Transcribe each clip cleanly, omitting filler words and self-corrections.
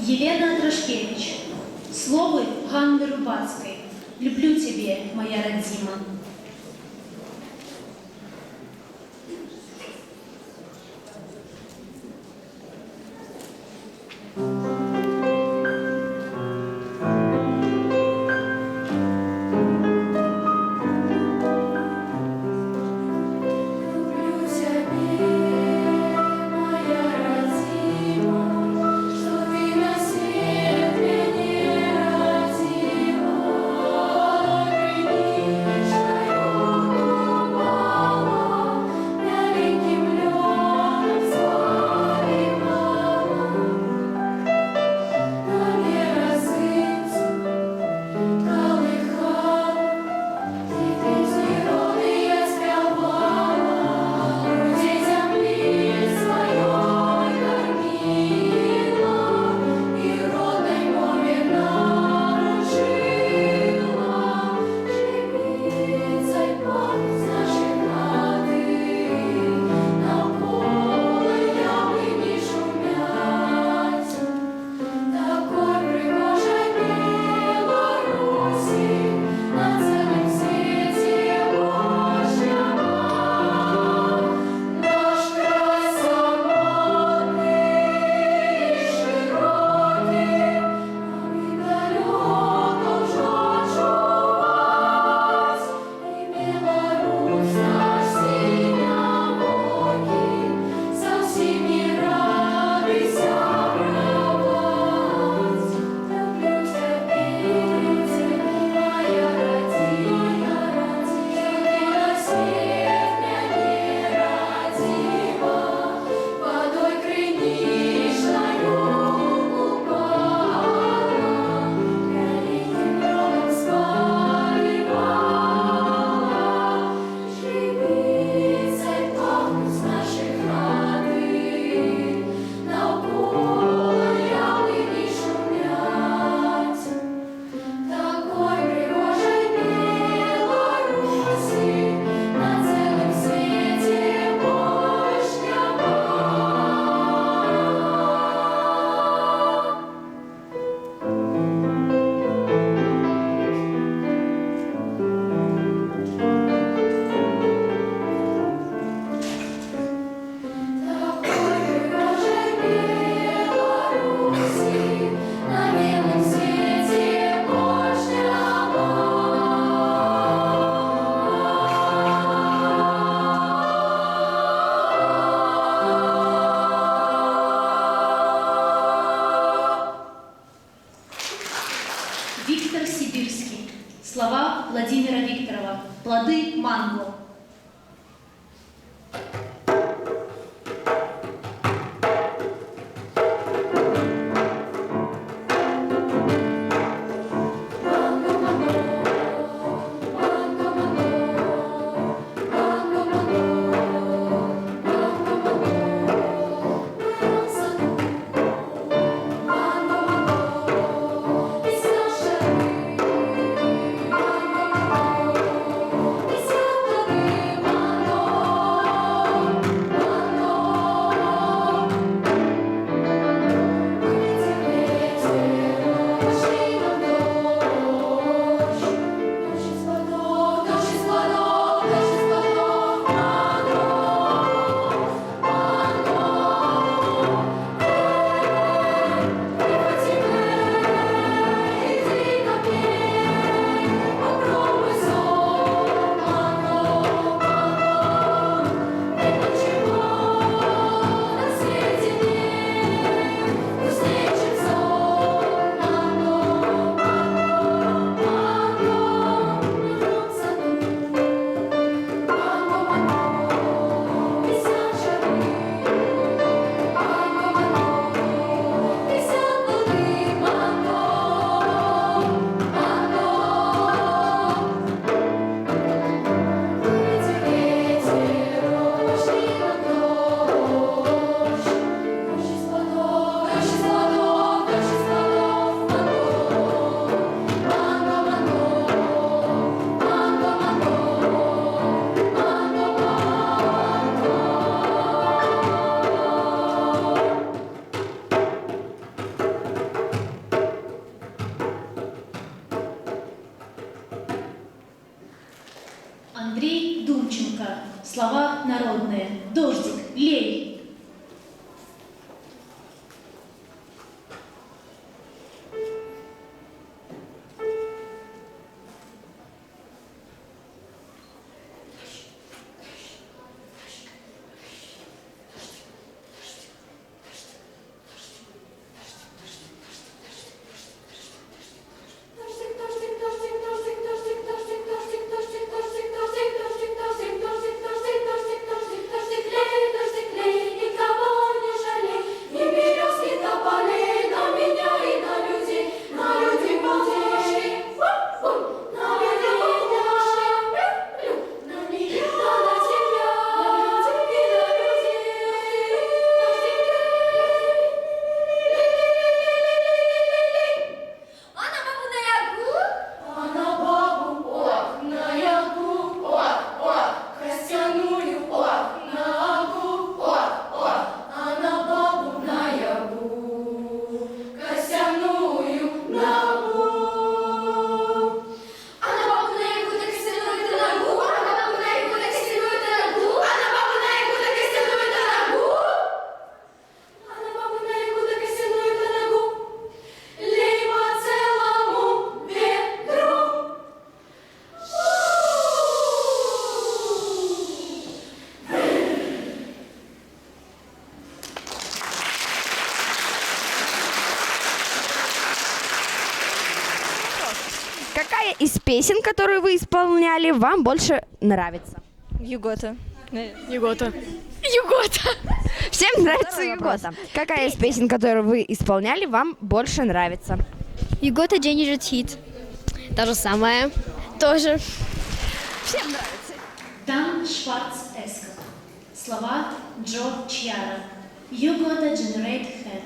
Елена Трошкевич. Словы Ганны Рубацкой. «Люблю тебя, моя родима». Виктор Сибирский. Слова Владимира Викторова. «Плоды манго». Thank you. Какая из песен, которую вы исполняли, вам больше нравится? Югота. Югота. Всем нравится Югота. Какая из песен, которую вы исполняли, вам больше нравится? Югота Jenny Hit. То же самое. Тоже. Всем нравится. Дан Шварц Эскот. Слова Джо Чьяра. You gotta generate head.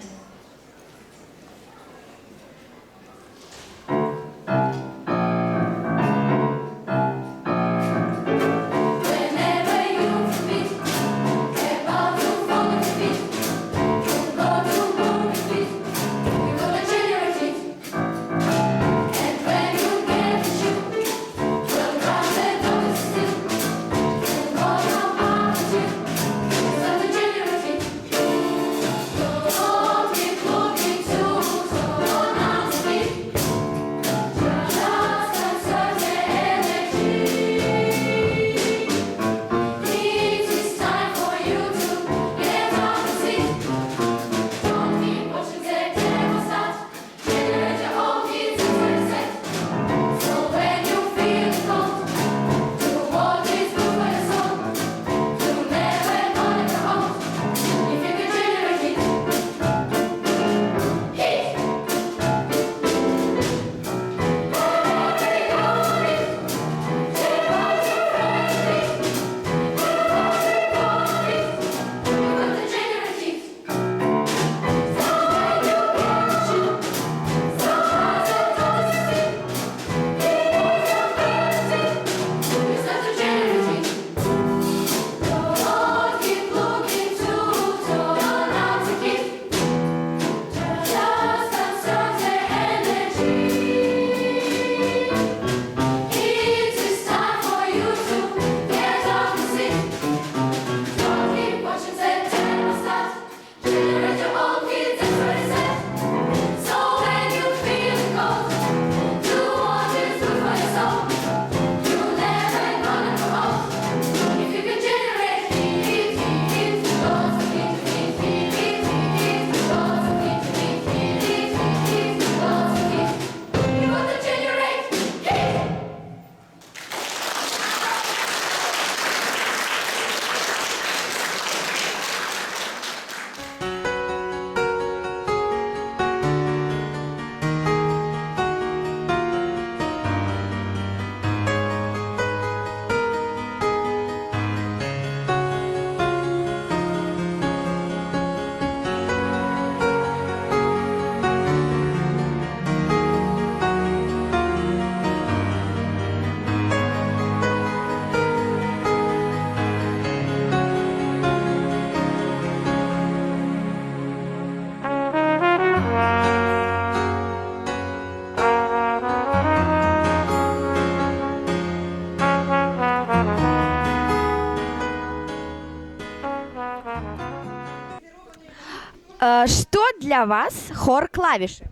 Что для вас хор клавиши?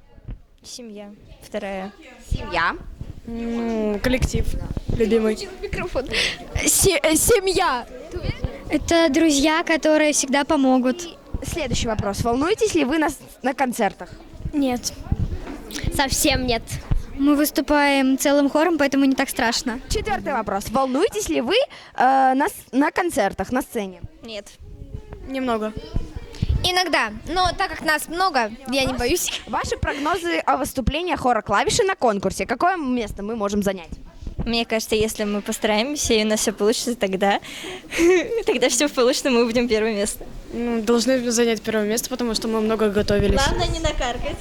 Семья. Вторая. Семья. Коллектив. Любимый. Семья. Это друзья, которые всегда помогут. Следующий вопрос. Волнуетесь ли вы на концертах? Нет. Совсем нет. Мы выступаем целым хором, поэтому не так страшно. Четвертый вопрос. Волнуетесь ли вы на концертах, на сцене? Нет. Немного. Иногда, но так как нас много, я не боюсь. Ваши прогнозы о выступлении хора клавиши на конкурсе. Какое место мы можем занять? Мне кажется, если мы постараемся и у нас все получится, тогда все получится, мы будем первое место. Должны занять первое место, потому что мы много готовились. Главное не накаркать.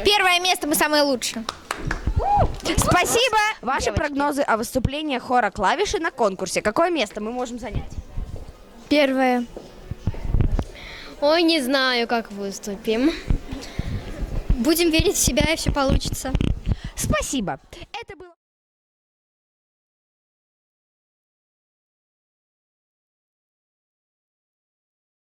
Первое место, мы самые лучшие. Спасибо. Ваши прогнозы о выступлении хора клавиши на конкурсе. Какое место мы можем занять? Первое. Ой, не знаю, как выступим. Будем верить в себя, и все получится. Спасибо. Это было...